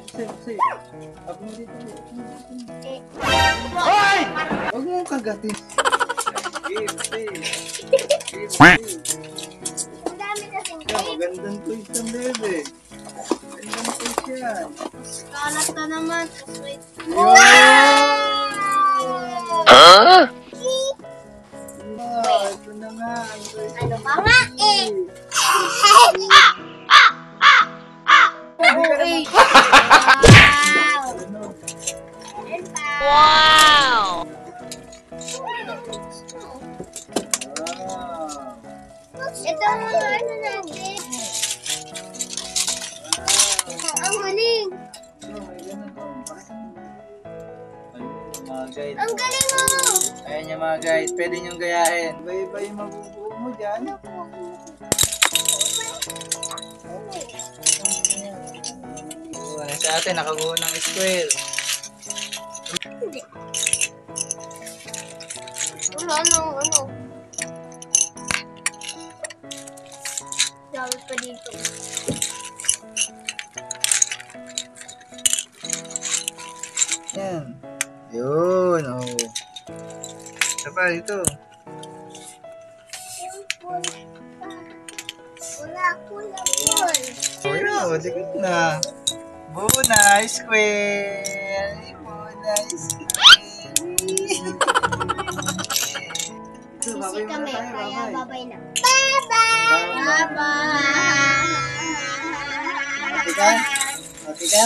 safe. Ako mo dito. Hoy! Huwag mo kagatin. Safe. Ang dami kasing Ikaw, magandang quiz ng bebe. Magandang quiz yan. kalat na naman. Wow! Ito na nga. Ano pa nga eh? Wow! Ito ang mga ano natin. Ang galing. Ang galing mo. Ayan yung mga guys, pwede nyo gayahin. Iba-iba yung mabubuo mo dyan. Sa atin, nakabuo ng square. Hindi. Ano? Dami pa dito. Yan. Yun, oh. Isa pa, ito. Wala ko lang yun. Oh, yun, dikit na. Buo na, square. Buo na, square. Ito, Busy babay muna kami, tayo, kaya babay. babay na. Bye-bye! Bye-bye. Bye-bye! Mati ka?